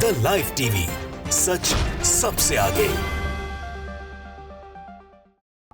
The live TV, सच सबसे आगे।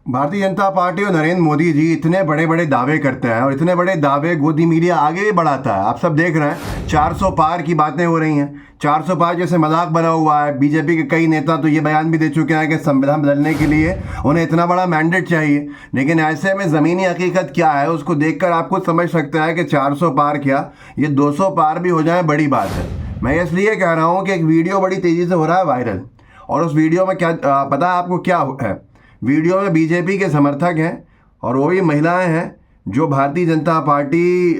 Bharatiya Janata party और नरेंद्र मोदी जी इतने बड़े बड़े दावे करते हैं और इतने बड़े दावे गोदी मीडिया आगे भी बढ़ाता है। आप सब देख रहे हैं 400 पार की बातें हो रही हैं। 400 पार जैसे मजाक बना हुआ है। बीजेपी के कई नेता तो ये बयान भी दे चुके हैं कि संविधान बदलने के लिए उन्हें इतना बड़ा मैंडेट चाहिए। लेकिन ऐसे में ज़मीनी हकीकत क्या है उसको देखकर आप खुद समझ सकते हैं कि 400 पार क्या, ये 200 पार भी हो जाए बड़ी बात है। मैं इसलिए कह रहा हूँ कि एक वीडियो बड़ी तेज़ी से हो रहा है वायरल, और उस वीडियो में क्या पता है आपको क्या है? वीडियो में बीजेपी के समर्थक हैं और वो भी महिलाएं हैं जो भारतीय जनता पार्टी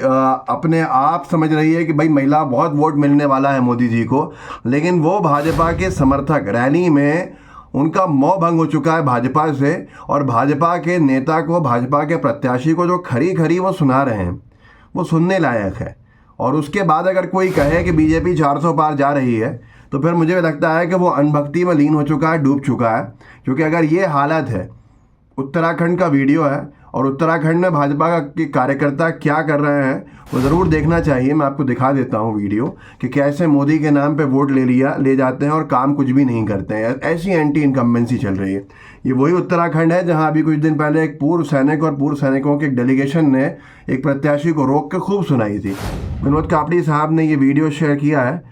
अपने आप समझ रही है कि भाई महिला बहुत वोट मिलने वाला है मोदी जी को, लेकिन वो भाजपा के समर्थक रैली में उनका मोह भंग हो चुका है भाजपा से, और भाजपा के नेता को, भाजपा के प्रत्याशी को जो खरी खरी वो सुना रहे हैं वो सुनने लायक है। और उसके बाद अगर कोई कहे कि बीजेपी 400 पार जा रही है तो फिर मुझे लगता है कि वो अनभक्ति में लीन हो चुका है, डूब चुका है। क्योंकि अगर ये हालत है, उत्तराखंड का वीडियो है और उत्तराखंड में भाजपा के कार्यकर्ता क्या कर रहे हैं वो ज़रूर देखना चाहिए। मैं आपको दिखा देता हूँ वीडियो कि कैसे मोदी के नाम पे वोट ले जाते हैं और काम कुछ भी नहीं करते हैं। ऐसी एंटी इनकम्बेंसी चल रही है। ये वही उत्तराखंड है जहाँ अभी कुछ दिन पहले एक पूर्व सैनिक और पूर्व सैनिकों के एक डेलीगेशन ने एक प्रत्याशी को रोक के खूब सुनाई थी। विनोद कापड़ी साहब ने ये वीडियो शेयर किया है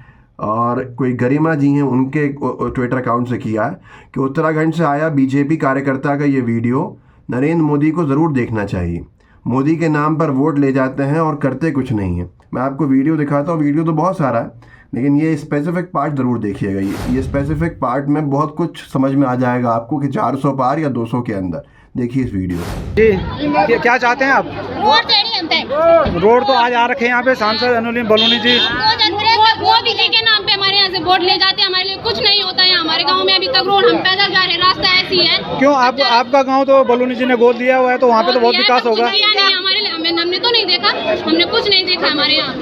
और कोई गरिमा जी हैं उनके ट्विटर अकाउंट से किया है कि उत्तराखंड से आया बीजेपी कार्यकर्ता का ये वीडियो नरेंद्र मोदी को ज़रूर देखना चाहिए। मोदी के नाम पर वोट ले जाते हैं और करते कुछ नहीं है। मैं आपको वीडियो दिखाता हूँ। वीडियो तो बहुत सारा है लेकिन ये स्पेसिफिक पार्ट ज़रूर देखिएगा। ये स्पेसिफिक पार्ट में बहुत कुछ समझ में आ जाएगा आपको कि 400 पार या 200 के अंदर। देखिए इस वीडियो जी। क्या चाहते हैं आप? रोड तो आज आ रखे हैं यहाँ पे सांसद अनुलिन बलूनी जी। मोदी जी के नाम पे हमारे यहाँ से वोट ले जाते हैं, हमारे लिए कुछ नहीं होता है। हमारे गांव में अभी तक रोड, हम पैदल जा रहे हैं, रास्ता ऐसी है। क्यों आपका गांव तो बलूनी जी ने गोद दिया हुआ है तो वहाँ पे तो बहुत विकास होगा। हमारे लिए हमने तो नहीं देखा, हमने कुछ नहीं देखा हमारे यहाँ।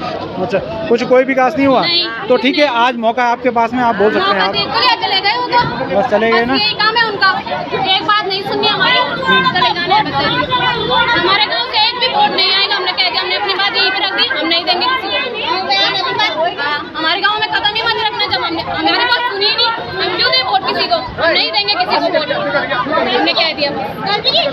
अच्छा, कुछ कोई विकास नहीं हुआ? तो ठीक है, आज मौका आपके पास में, आप बोल सकते हैं। आप चले गए वो तो बस चले गए ना। यही काम है उनका, एक बात नहीं सुननी हमारी, चले जाने। हमारे गाँव से एक भी वोट नहीं आएगा। हमने कह दिया, हमने अपनी बात यहीं पे रख दी, हम नहीं देंगे किसी को। हमारे गांव में कदम ही मत रखना। जब हमारे पास सुनी नहीं, हम क्यों दें वोट किसी को? हम नहीं देंगे किसी को वोट, हमने कह दिया। बस ये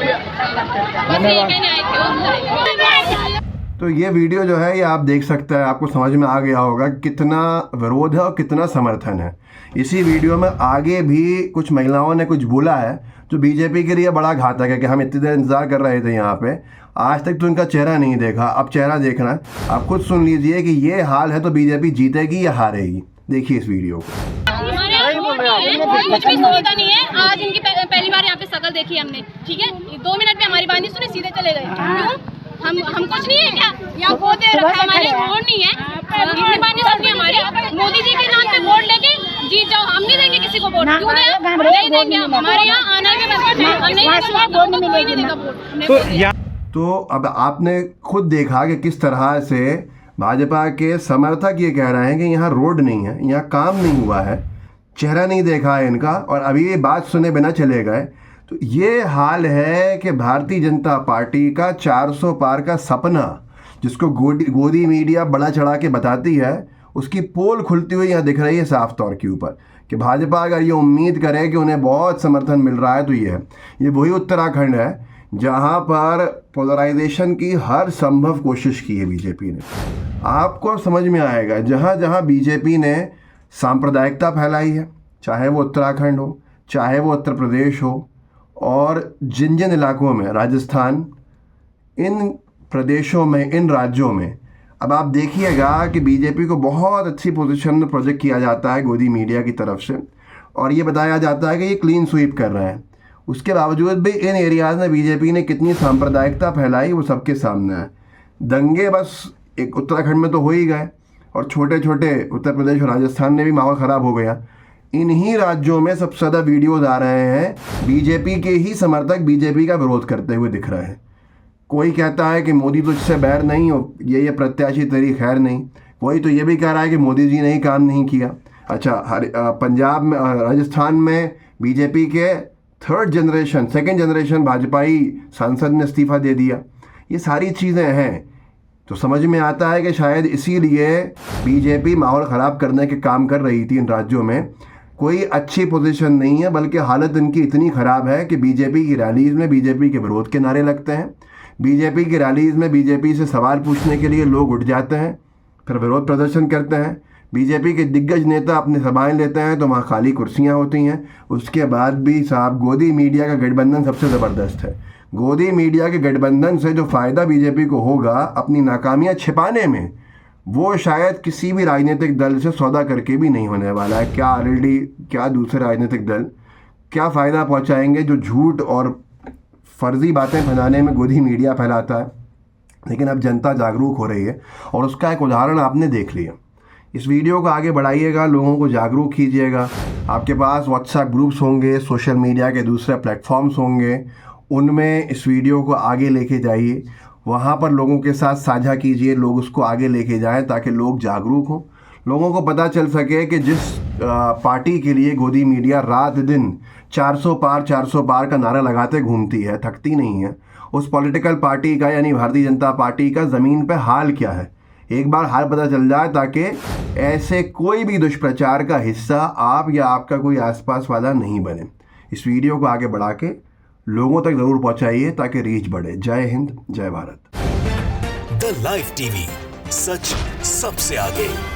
कहने आए थे। तो ये वीडियो जो है ये आप देख सकते हैं, आपको समझ में आ गया होगा कितना विरोध है और कितना समर्थन है। इसी वीडियो में आगे भी कुछ महिलाओं ने कुछ बोला है जो बीजेपी के लिए बड़ा घातक है कि हम इतनी देर इंतजार कर रहे थे यहाँ पे, आज तक तो इनका चेहरा नहीं देखा, अब चेहरा देखना है। आप खुद सुन लीजिए कि ये हाल है तो बीजेपी जीतेगी या हारेगी। देखिए इस वीडियो को। कुछ भी सुविधा नहीं है। आज इनकी पहली बार यहाँ पे शकल देखी हमने, ठीक है। 2 मिनट में हमारी बात नहीं सुने, सीधे चले गए। क्यों? हम कुछ नहीं है क्या? यहाँ वोट दे रखा है, हमारे वोट नहीं है। इतनी बात नहीं सुननी हमारी। मोदी जी के नाम पे वोट लेके जीत जाओ, हम नहीं देंगे किसी को वोट। क्यों नहीं देंगे? हमारे यहाँ आना के मतलब नहीं। तो अब आपने खुद देखा कि किस तरह से भाजपा के समर्थक ये कह रहे हैं कि यहाँ रोड नहीं है, यहाँ काम नहीं हुआ है, चेहरा नहीं देखा है इनका, और अभी ये बात सुने बिना चले गए। तो ये हाल है कि भारतीय जनता पार्टी का 400 पार का सपना, जिसको गोदी मीडिया बड़ा चढ़ा के बताती है, उसकी पोल खुलती हुई यहाँ दिख रही है साफ तौर के ऊपर कि भाजपा अगर ये उम्मीद करे कि उन्हें बहुत समर्थन मिल रहा है तो ये है। ये वही उत्तराखंड है जहाँ पर पोलराइजेशन की हर संभव कोशिश की है बीजेपी ने। आपको समझ में आएगा जहाँ जहाँ बीजेपी ने सांप्रदायिकता फैलाई है, चाहे वो उत्तराखंड हो, चाहे वो उत्तर प्रदेश हो, और जिन जिन इलाकों में, राजस्थान, इन प्रदेशों में, इन राज्यों में, अब आप देखिएगा कि बीजेपी को बहुत अच्छी पोजीशन में प्रोजेक्ट किया जाता है गोदी मीडिया की तरफ से, और ये बताया जाता है कि ये क्लीन स्वीप कर रहे हैं। उसके बावजूद भी इन एरियाज़ में बीजेपी ने कितनी सांप्रदायिकता फैलाई वो सबके सामने है। दंगे बस एक उत्तराखंड में तो हो ही गए, और छोटे छोटे उत्तर प्रदेश और राजस्थान में भी माहौल ख़राब हो गया। इन्हीं राज्यों में सबसे ज़्यादा वीडियोज़ आ रहे हैं बीजेपी के ही समर्थक बीजेपी का विरोध करते हुए दिख रहे हैं। कोई कहता है कि मोदी तो इससे बैर नहीं हो, ये प्रत्याशी तेरी खैर नहीं। कोई तो ये भी कह रहा है कि मोदी जी ने ही काम नहीं किया। अच्छा, पंजाब में, राजस्थान में बीजेपी के सेकंड जनरेशन भाजपाई सांसद ने इस्तीफ़ा दे दिया। ये सारी चीज़ें हैं। तो समझ में आता है कि शायद इसीलिए बीजेपी माहौल ख़राब करने के काम कर रही थी इन राज्यों में। कोई अच्छी पोजीशन नहीं है, बल्कि हालत इनकी इतनी ख़राब है कि बीजेपी की रैलीज़ में बीजेपी के विरोध के नारे लगते हैं, बीजेपी की रैलीज़ में बीजेपी से सवाल पूछने के लिए लोग उठ जाते हैं, फिर विरोध प्रदर्शन करते हैं। बीजेपी के दिग्गज नेता अपनी सभाएं लेते हैं तो वहाँ खाली कुर्सियाँ होती हैं। उसके बाद भी साहब गोदी मीडिया का गठबंधन सबसे ज़बरदस्त है। गोदी मीडिया के गठबंधन से जो फ़ायदा बीजेपी को होगा अपनी नाकामियाँ छिपाने में, वो शायद किसी भी राजनीतिक दल से सौदा करके भी नहीं होने वाला है। क्या आरएलडी, क्या दूसरे राजनीतिक दल क्या फ़ायदा पहुँचाएंगे जो झूठ और फर्जी बातें फैलाने में गोदी मीडिया फैलाता है। लेकिन अब जनता जागरूक हो रही है और उसका एक उदाहरण आपने देख लिया। इस वीडियो को आगे बढ़ाइएगा, लोगों को जागरूक कीजिएगा। आपके पास व्हाट्सएप ग्रुप्स होंगे, सोशल मीडिया के दूसरे प्लेटफॉर्म्स होंगे, उनमें इस वीडियो को आगे लेके जाइए, वहाँ पर लोगों के साथ साझा कीजिए, लोग उसको आगे लेके जाएं ताकि लोग जागरूक हों, लोगों को पता चल सके कि जिस पार्टी के लिए गोदी मीडिया रात दिन 400 पार का नारा लगाते घूमती है, थकती नहीं है, उस पॉलिटिकल पार्टी का यानी भारतीय जनता पार्टी का ज़मीन पे हाल क्या है, एक बार हाल पता चल जाए ताकि ऐसे कोई भी दुष्प्रचार का हिस्सा आप या आपका कोई आसपास वाला नहीं बने। इस वीडियो को आगे बढ़ा के लोगों तक ज़रूर पहुंचाइए ताकि रीच बढ़े। जय हिंद, जय भारत। द लाइव टीवी, सच सबसे आगे।